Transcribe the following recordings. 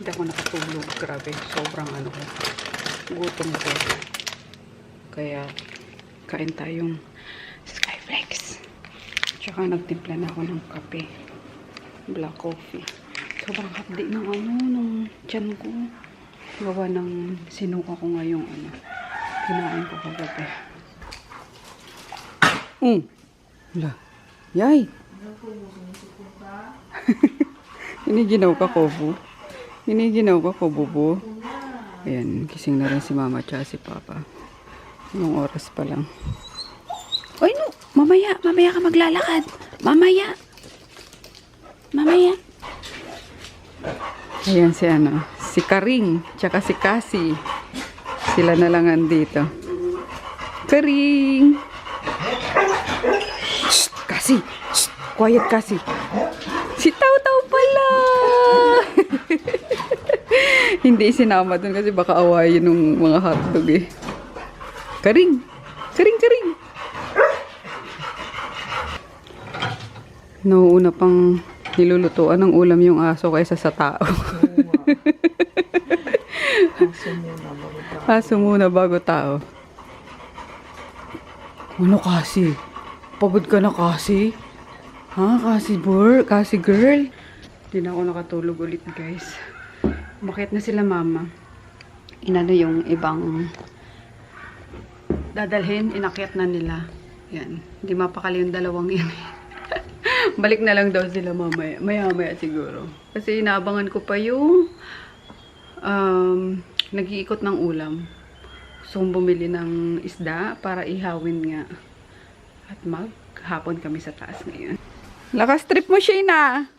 Hindi ako nakatulog. Grabe. Sobrang ano ko. Gutom ko. Kaya, kain tayong Skyflex. Tsaka nagtimpla na ako ng kape. Black coffee. Sobrang hapdi ng ano, ng tiyan ko. Gawa ng sinuka ko ngayong ano. Kinain ko kagabi. Wala. Yay! Hiniginaw ka, Kobo. Hiniginaw ka, Kobo po. Ayan, kising na rin si Mama at si Papa. Anong oras pa lang. Ay, no! Mamaya ka maglalakad. Mamaya. Ayan si ano, si Karing, tsaka si Cassie. Sila na lang andito. Karing! Shh! Cassie! Shh! Quiet, Cassie! Si Tau-Tau pala! Hindi sinama dun kasi baka awayin ng mga hotdog eh. Karing! Karing! Nauuna pang nilulutuan ng ulam yung aso kaysa sa tao. Aso muna bago tao. Ano kasi? Pagod ka na kasi? Ha? Kasi girl? Hindi na ako nakatulog ulit guys. Bakit na sila mama? Inano yung ibang dadalhin, inakyat na nila. Yan. Hindi mapakali yung dalawang yan. Balik na lang daw sila mamaya. Maya siguro. Kasi inaabangan ko pa yung nag-iikot ng ulam. Gusto kong bumili ng isda para ihawin nga. At maghapon kami sa taas ngayon. Lakas trip mo, Shayna.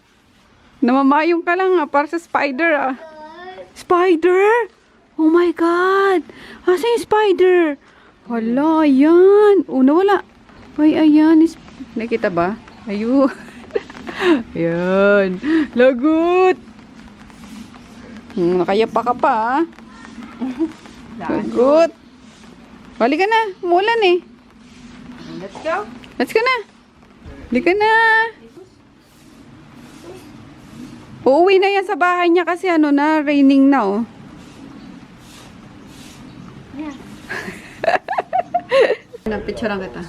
Namamayong ka lang para sa spider ah. Spider? Oh my God! Asa yung spider? Hala, ayan. Nawala. Ay, ayan. Nakita ba? Ayun. Ayan. Lagot! Nakayapa ka pa ah. Lagot! Balik ka na. Umulan eh. Let's go. Let's go na. Balik ka na. Uuwi na yan sa bahay niya kasi ano na, raining na oh. Yeah. Picturean kita.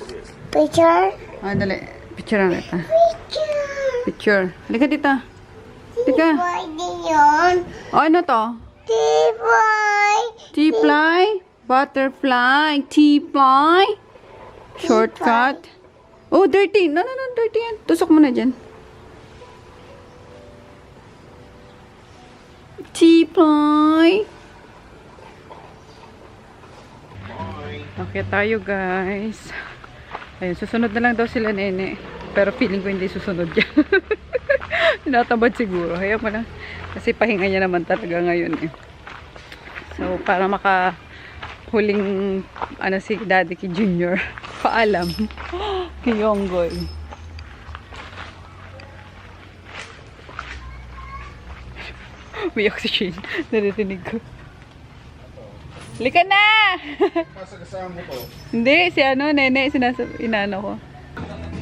Picture? Ah, dali. Picturean kita. Picture. Halika dito. Halika. Yun. Oh, ano to? T-boy. T-fly? Butterfly? T-fly? Shortcut? Oh, dirty. No, dirty yan. Tusok mo na dyan. T-fly? Okay tayo guys. Ayun, susunod na lang daw sila nene. Pero feeling ko hindi susunod yan. Tinatamad siguro. Hayaan mo lang. Kasi pahinga niya naman talaga ngayon eh. So, para huling ano si Daddy ki Junior. Paalam. Kay Yonggoy. May oxygen. Naririnig ko. Lika na! Kasama ko. Hindi, si ano, nene, inano ko.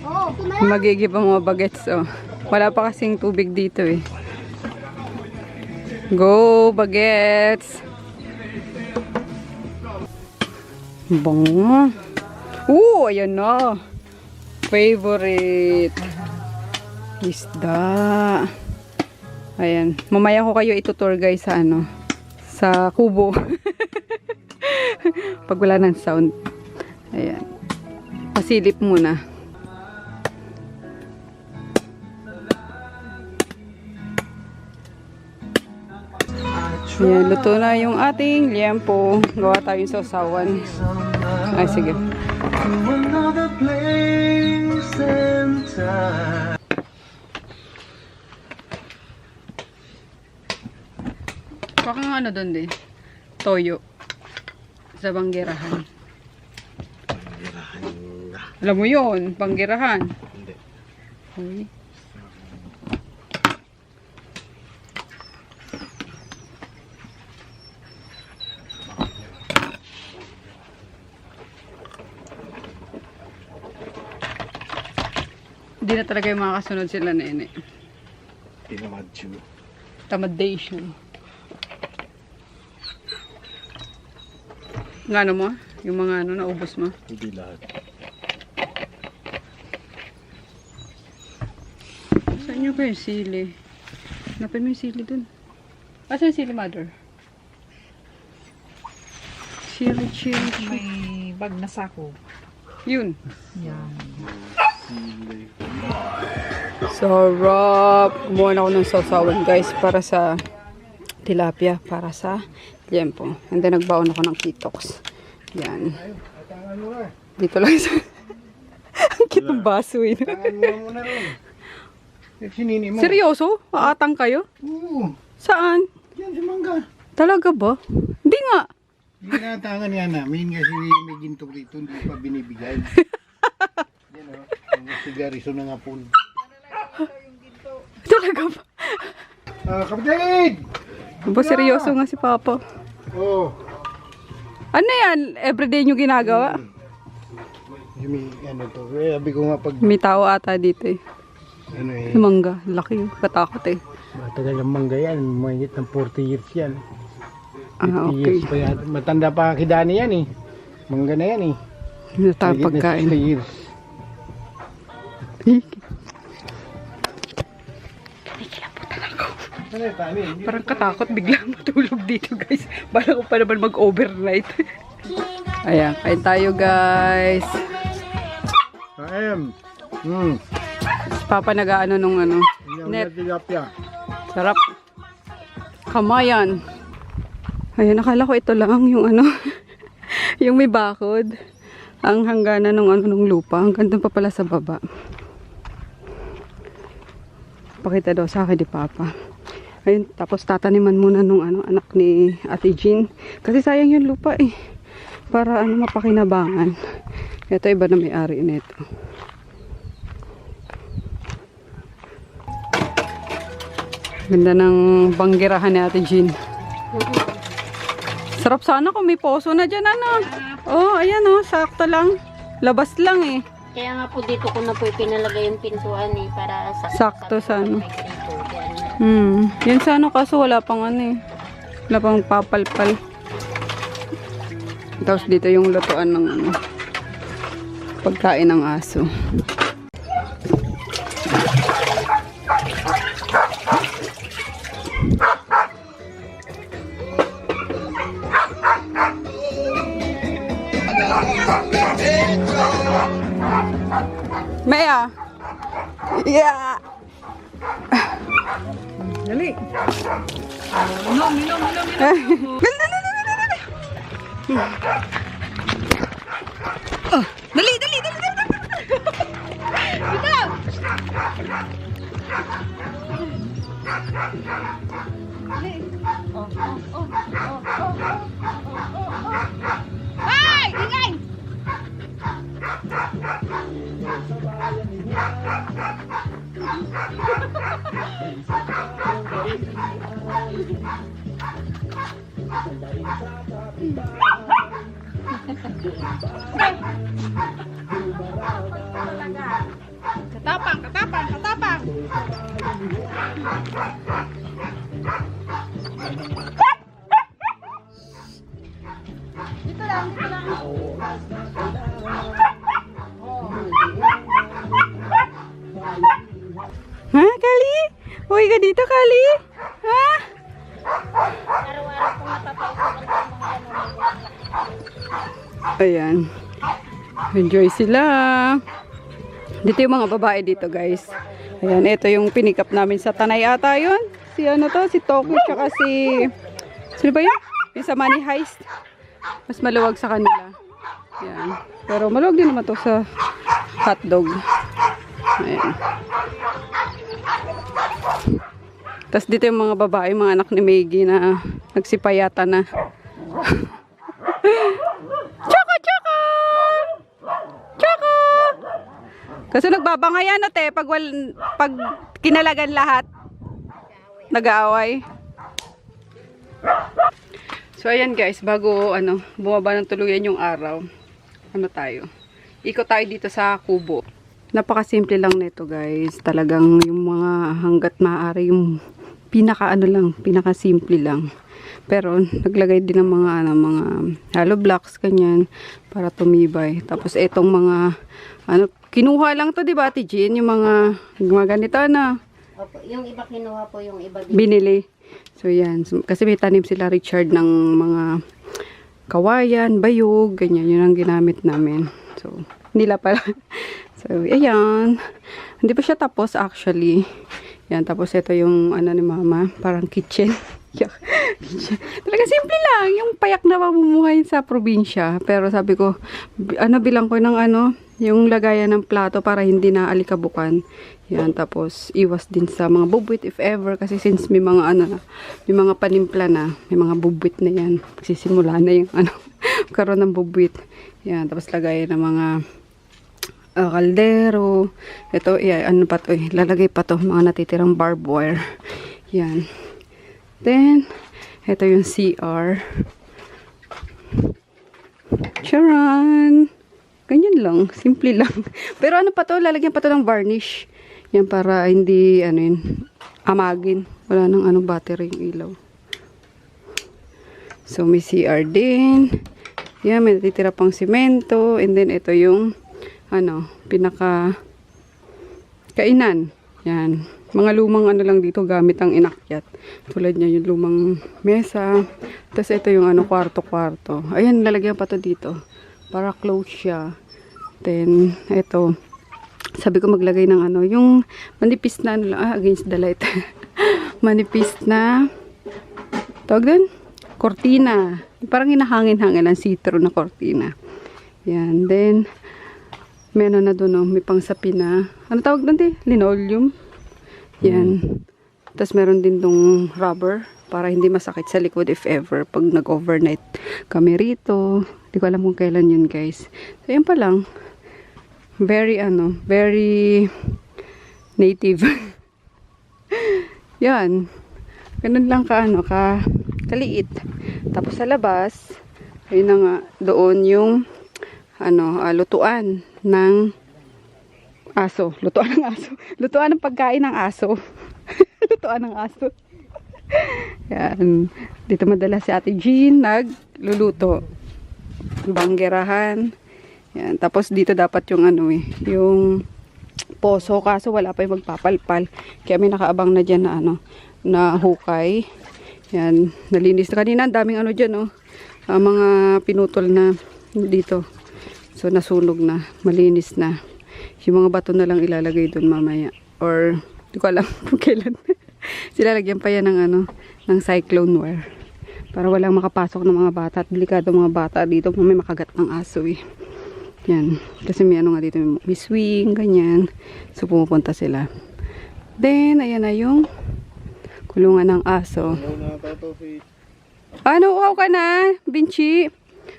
Oh, Magigib ang mga bagets, oh. Wala pa kasing tubig dito, eh. Go, bagets! Bango. Ayan na. Favorite. Isda. Ayan. Mamaya ko kayo itutour guys sa ano. Sa kubo. Pag wala ng sound. Ayan. Pasilip muna. Ayan, luto na yung ating liempo. Gawa tayong sausawan. Ay, sige. Baka nga ano doon din. Toyo. Sa banggerahan. Alam mo yun, banggerahan. Hindi. Uy. Hindi na talaga yung makakasunod sila nene. Tinamadyo. Tamadation. Ng ano mo? Yung mga ano, naubos mo? Hindi lahat. Saan nyo ba yung sili? Hanapin mo yung sili dun. Asan yung sili, mother? Chili. May bag na sako. Yun. Yan. Sarap! Kumuha na ako ng sausawan guys para sa tilapia, para sa liempo. And then nagbaon ako ng kitoks. Yan. Dito lang sa... Ang cute ng baso eh. Tangan mo muna rin. Sinini mo. Seryoso? Aatang kayo? Oo. Saan? Yan si Mangga. Talaga ba? Hindi nga. Hindi natangan yan namin kasi may ginto rito, hindi pa binibigay. Yan o, ang sigariso ng hapon. Talaga ba? Kapatid! Ba, seryoso nga si Papa. Oo. Ano yan? Everyday nyo ginagawa? May ano to, sabi ko nga pag May tao ata dito eh. ano eh, Mangga. Laki. Katakot eh. matagal ang Mangga yan, mahigit ng 40 years yan. 50 Ah, okay. years pa yan. Matanda pa kidani yan eh. Mangga na yan eh. Ano tayo Mahigit na pagkain? 60 years. Ano yung tani? Parang katakot bigla matulog dito guys. Bala ko pa naman mag-overnight. Ayan, kain tayo guys. AM. Si Papa nag-ano nung ano. Net. Tilapia. Sarap. Kamayan. Ayan, nakala ko ito lang yung ano. Yung may bakod. Ang hangganan ng ano ng lupa. Hanggang doon pa pala sa baba. Pakita daw sa akin ni Papa. Ayun, tapos tataniman muna nung ano, anak ni Ate Jean. Kasi sayang yung lupa eh. Para ano, mapakinabangan. Ito iba na may-ari nito. Ganda ng banggirahan ni Ate Jean. Sarap sana kung may poso na dyan, ano. Oh, ayan oh, sakto lang. Labas lang eh. Kaya nga po dito ko na po pinalagay yung pintuan eh para Sakto sa ano. dito. Yan. Yan sa ano, kaso wala pang ano eh. Wala pang papalpal. Tapos dito yung lutuan ng ano, pagkain ng aso. Maya! Yeah! Dali! Dali! Ay! Ingay! Katapang! Dito lang. Ha, Kali? Uy ka dito, Kali? Ha? Araw-araw po napapausap ang mga Ayan. Enjoy sila. Dito yung mga babae dito, guys. Ayan, ito yung pinikap namin sa Tanay ata yun. Si ano to, si Tokyo, tsaka si... Sino ba yun? Yung sa Money Heist. Mas maluwag sa kanila. Ayan. Pero maluwag din naman to sa hotdog. Ayan. Tapos dito yung mga babae, mga anak ni Maggie na nagsipayata na. Choco! Kasi nagbabangayan na te, pag kinalagan lahat, nag-aaway. So ayan guys, bago ano, bumaba ng tuluyan yung araw, ano tayo, ikot tayo dito sa kubo. Napakasimple lang nito guys, talagang yung mga hanggat maaari yung pinaka ano lang, pinaka simple lang. Pero naglagay din ng mga ano, mga hollow blocks kanyan para tumibay. Tapos etong mga ano, kinuha lang to, 'di ba, Ate Jean, yung mga ganito na Opo, yung iba kinuha po, yung iba din. binili. So yan, kasi may tanim sila Richard ng mga kawayan, bayog, ganyan, yun ang ginamit namin. So nila pala. So ayan, hindi pa siya tapos actually. Yan, tapos ito yung ano ni Mama, parang kitchen. Kitchen. Talaga simple lang, yung payak na mamumuhay sa probinsya. Pero sabi ko, ano, bilang ko ng ano, yung lagayan ng plato para hindi na alikabukan. Yan, tapos iwas din sa mga bubwit if ever, kasi since may mga ano na, may mga panimpla na, may mga bubwit na yan. Magsisimula na yung ano, karoon ng bubwit. Yan, tapos lagayan ng mga kaldero. Ito, ano pa to, lalagay pa to, mga natitirang barbed wire. Yan. Then, ito yung CR. Charan! Ganyan lang. Simple lang. Pero ano pa to? Lalagyan pa to ng varnish. Yan para hindi, ano yun, amagin. Wala nang ano, battery yung ilaw. So, may CR din. Yan, may natitira pang simento. And then, ito yung, ano, pinaka kainan. Yan. Mga lumang ano lang dito, gamit ang inakyat. Tulad niya yung lumang mesa. Tapos ito yung ano, kwarto-kwarto. Ayan, lalagyan pa to dito. Para close siya. Then, ito. Sabi ko maglagay ng ano, yung manipis na ano lang, against the light. Manipis na, tawag din? Kortina. Parang hinahangin-hangin ang see-through na kortina. Yan. Then, may ano na doon, oh, may pangsapi na. Ano tawag doon, te? Linoleum. Yan. Tapos meron din tong rubber para hindi masakit sa likod if ever pag nag-overnight kami rito. Hindi ko alam kung kailan yun, guys. So, yan pa lang. Very, ano, very native. Yan. Ganun lang ka, ano, kaliit. Tapos sa labas, ayun na nga, doon yung, ano, lutuan ng aso. Lutuan ng aso. Lutuan ng pagkain ng aso. Lutuan ng aso. Yan. Dito madalas si Ate Jean nagluluto. Banggerahan. Yan. Tapos dito dapat yung ano eh, yung poso. Kaso wala pa yung magpapalpal. Kaya may nakaabang na dyan na ano, na hukay. Yan. Nalinis na kanina. Ang daming ano dyan, oh. Mga pinutol na dito. So nasunog na. Malinis na. Yung mga bato na lang ilalagay doon mamaya. Or, hindi ko alam kung kailan. Sila lagyan pa yan ng, ano, ng cyclone wire. Para walang makapasok ng mga bata. At delikado mga bata dito. May makagat ng aso eh. Yan. Kasi may ano nga dito. May swing, ganyan. So, pumupunta sila. Then, ayan na yung kulungan ng aso. Ano, uhaw ka na, Vinci?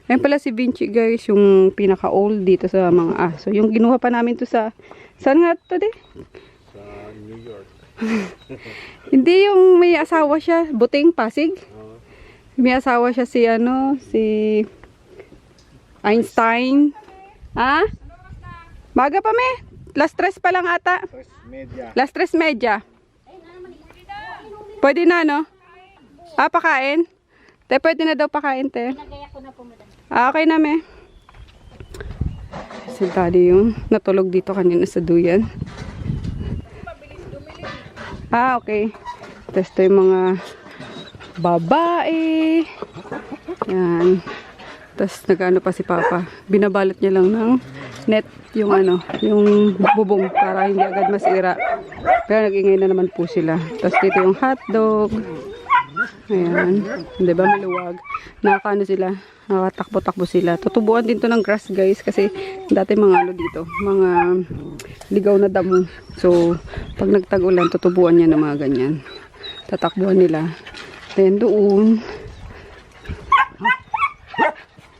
Ayan pala si Vinci, guys, yung pinaka-old dito sa mga aso. Yung ginuha pa namin to sa, saan nga to di? Sa New York. Hindi, yung may asawa siya, Buting, Pasig. May asawa siya si, ano, si Einstein. Ha? Maga pa me? Last 3 pa lang ata. Last 3:30. Pwede na, no? Pakain? Te, pwede na daw pakain, te. Nagaya ko na po, madam. Okay na, me. Si Daddy yung natulog dito kanina sa duyan. Okay. Tapos ito yung mga babae. Yan. Tapos nag-ano pa si Papa. Binabalot niya lang ng net yung ano, yung bubong para hindi agad masira. Pero nag-ingay na naman po sila. Tapos dito yung hotdog. Ayan. Diba maluwag? Nakakaano sila? Nakatakbo-takbo sila. Tutubuan din to ng grass, guys. Kasi dati mga ano dito. Mga ligaw na damo. So, pag nagtag-ulan, tutubuan niya ng mga ganyan. Tatakbuhan nila. Then doon,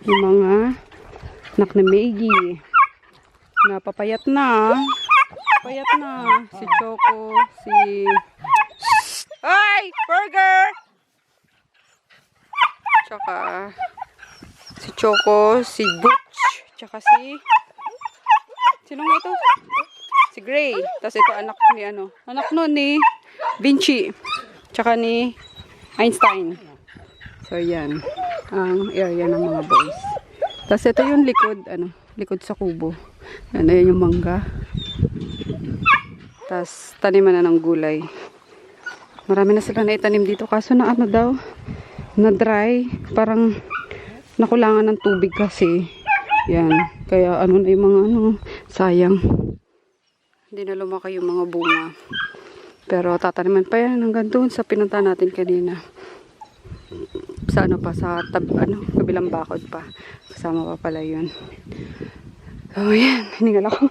yung mga anak na Maggie. Napapayat na. Payat na. Si Choco, si... Ay! Burger! Tsaka si Choco, si Butch, tsaka si... Sino nga ito? Si Gray. Tapos ito anak ni ano? Anak nun ni Vinci. tsaka ni Einstein. So, yan. Ang area ng mga boys. Tapos, ito yung likod, likod sa kubo. Yan, ayan yung mangga. Tapos, taniman na ng gulay. Marami na sila na itanim dito. Kaso na daw, na dry. Parang nakulangan ng tubig kasi. Yan. Kaya na yung mga sayang. Hindi na lumaki yung mga bunga. Pero tataniman pa yan hanggang doon sa pinunta natin kanina. Sa sa kabilang bakod pa. Kasama pa pala yun. So yan, hiningal ako.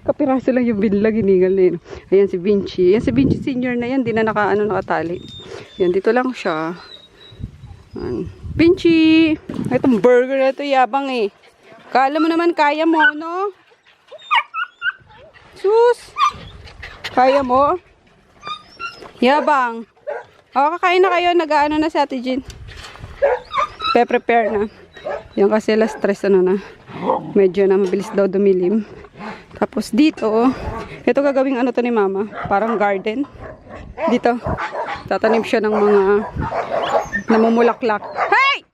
Kapiraso lang yung binlag, hiningal na yun. Ayan si Vinci. Ayan si Vinci senior na yan, di na nakatali. Yan, dito lang siya. Ayan. Vinci! Itong burger na ito, yabang eh. Kala mo naman kaya mo, no? Sus! Kaya mo? Yabang. O, kakain na kayo. Nag-ano na si Ate Jean. Prepare na. Yan kasi last stress na. Medyo na mabilis daw dumilim. Tapos dito, ito gagawing to ni Mama. Parang garden. Dito. Tatanim siya ng mga namumulaklak. Hey!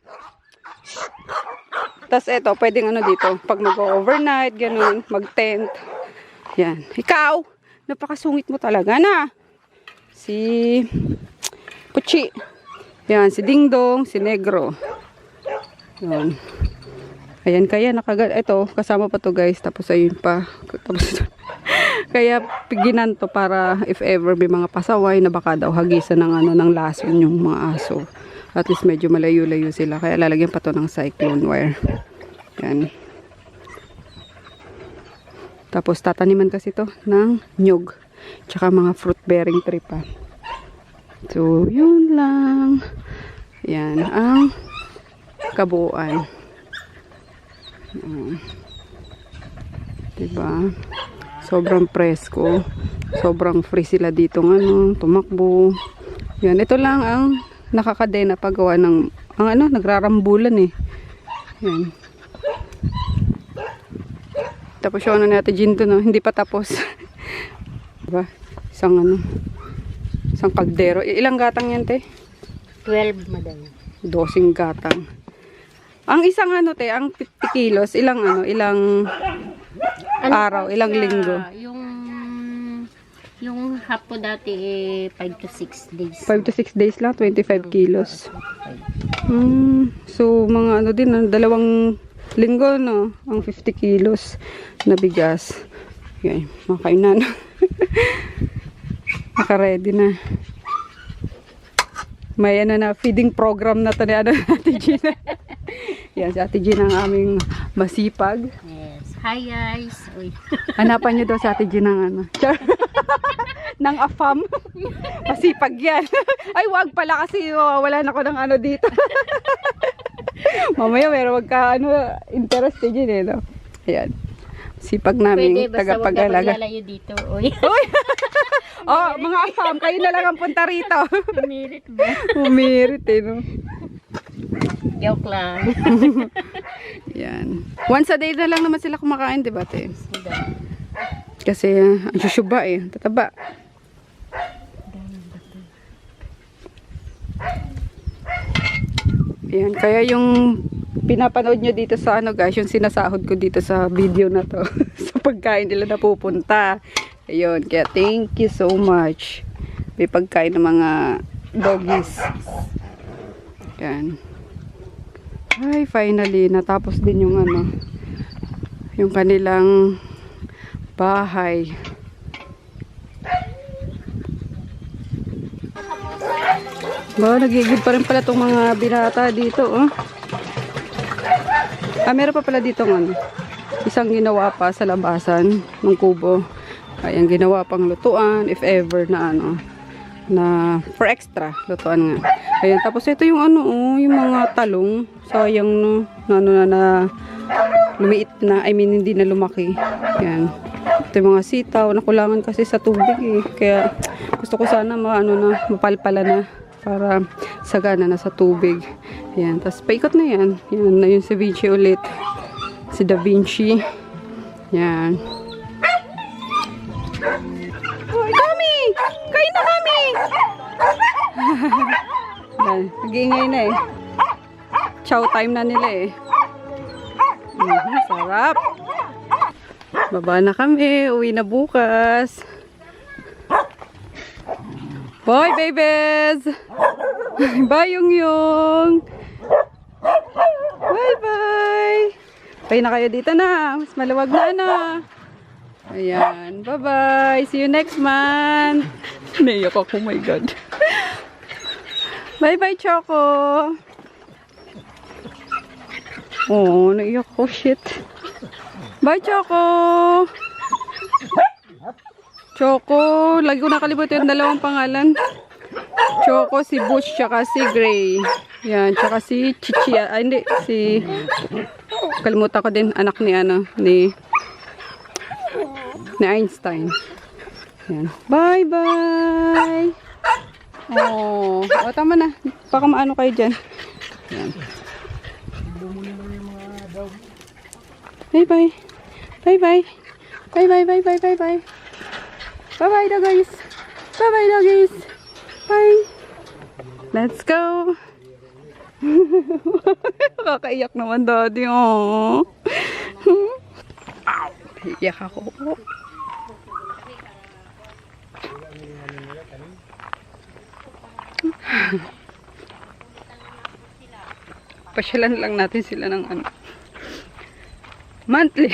Tapos ito, pwedeng dito. Pag mag-overnight, ganun, mag-tent. Yan. Ikaw, napakasungit mo talaga na. Si Puchi. Yan, si Dingdong, si Negro. Yan. Ayan, kaya ito, kasama pa to guys. Tapos ayun pa. Tapos, kaya piginan to para if ever may mga pasaway na baka daw hagisan ng ng lason yung mga aso. At least medyo malayo-layo sila. Kaya lalagyan pa to ng cyclone wire. Yan. Tapos tataniman kasi to ng nyug. Tsaka mga fruit bearing tree pa. So, yun lang. Yan ang kabuuan. Diba? Sobrang presko. Sobrang free sila dito tumakbo. Yan, ito lang ang nakakadena paggawa ng nagrarambulan eh. Yan. Tapos yung natin Jean to, hindi pa tapos. Diba? Isang kaldero. Ilang gatang yan, te? 12, madam. 12 gatang. Ang isang te, ang 50 kilos, ilang araw, ilang linggo? Yung hapo dati 5 to 6 days. 5 to 6 days lang, 25 kilos. So, mga din, 2 linggo, no? Ang 50 kilos na bigas. Okay, makain na. Naka-ready na. May na feeding program na to ni Ate Gina. Yan, si Ate Gina ang aming masipag. Yes. Hi guys. Uy. Hanapan nyo daw si Ate Gina ng ng afam. Masipag yan. Ay, wag pala kasi wala na ko ng dito. Mamaya meron interest din eh, no? Ayan. Sipag namin tagapag-alaga. Pwede, dito. Uy. Uy! Oh, mga afam, kayo na lang ang punta rito. Umirit ba? Umirit eh, no? Joke lang. Yan. Once a day na lang naman sila kumakain, diba, te? Kasi, ang susuba eh. Tataba. Yan. Kaya yung pinapanood nyo dito sa guys, yung sinasahod ko dito sa video na to. Sa pagkain nila napupunta. Ayun. Kaya thank you so much. May pagkain ng mga doggies. Yan. Ay, finally, natapos din yung yung kanilang bahay. Nagigib pa rin pala itong mga binata dito, oh. Meron pa pala dito isang ginawa pa sa labasan ng kubo. Ayan, ginawa pang lutuan, if ever na na for extra, lutuan nga. Ayan, tapos ito yung yung mga talong. Sayang, na lumiit na, hindi na lumaki. Ayan. Ito yung mga sitaw, nakulangan kasi sa tubig eh. Kaya gusto ko sana mapalpala na para sagana na sa tubig. Ayan, tapos paikot na yan. Yan na yung si Vinci ulit. Si Da Vinci. Yan. Uy, kami! Kain na kami! Yan, nag-iingay na eh. Chow time na nila eh. Sarap. Baba na kami. Uwi na bukas. Bye, babies! Bye, Yung. Bye-bye! Bye na kayo dito na. Mas maluwag na. Ayan. Bye-bye. See you next month. Naiyak ako. Oh my God. Bye-bye, Choco. Oh, naiyak ko. Shit. Bye, Choco. Choco. Lagi ko nakalimutan yung dalawang pangalan. Choco, si Bush, tsaka si Gray. Yan, tsaka si Chichi. Ay, hindi. Si... Kalimutan ko din. Anak ni, ni Einstein. Yan. Bye-bye. Oh, tama na. Baka maano kayo dyan. Yan. Bye-bye. Bye-bye. Bye-bye, bye-bye, bye-bye. Bye-bye, doggies. Bye-bye, doggies. Bye. Let's go. Kakaiyak naman, daddy. Oh. Iyak ako. Pasyalan lang natin sila ng ano. Monthly.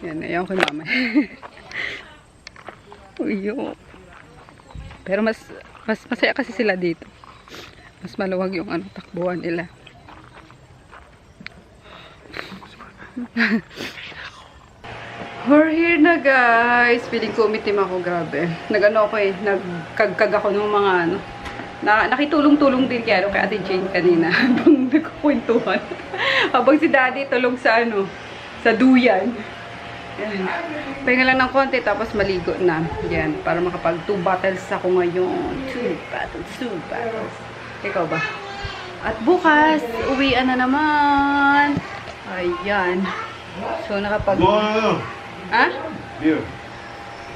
Yan, ayaw kay mama. Uyo. Pero mas masaya kasi sila dito. Mas maluwag yung ano, takbuhan nila. We're here na, guys. Feeling ko umitim ako, grabe. Nag-ano ako eh, nagkagkag ako ng mga ano. Nakitulong-tulong din kaya kay Ate Jane kanina habang nagkukwentuhan. Habang si Daddy tulong sa ano, sa duyan. Yan. Pahinga lang ng konti tapos maligo na. Yan, para makapag 2 battles ako ngayon. 2 battles. Ikaw ba? At bukas, uwian na naman. Ayan. So, nakapag... Ha? Beer.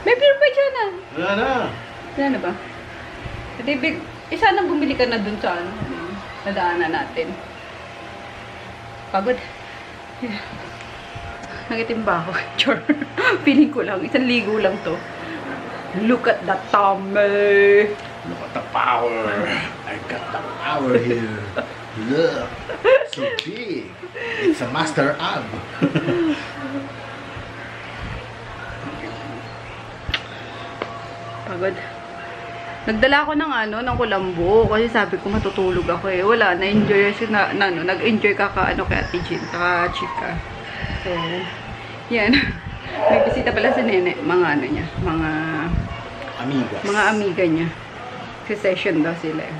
May beer pa dyan ah. Wala na. Wala na ba? Ate, isa nang bumili ka na dun sa ano, sa daanan natin. Pagod. Yeah. Nagitimba ako. Chor. Feeling ko lang. Isang ligo lang to. Look at that tummy. Look at the power. I got the power here. Look. So big. It's a master ab. Pagod. Nagdala ako ng ano, ng kulambo kasi sabi ko matutulog ako eh. Wala, na-enjoy nag-enjoy ka ano kay Ate Jean, saka chika. So, yan. May bisita pala si Nene, mga ano niya, mga Amigas. amiga niya. Sa session daw sila eh.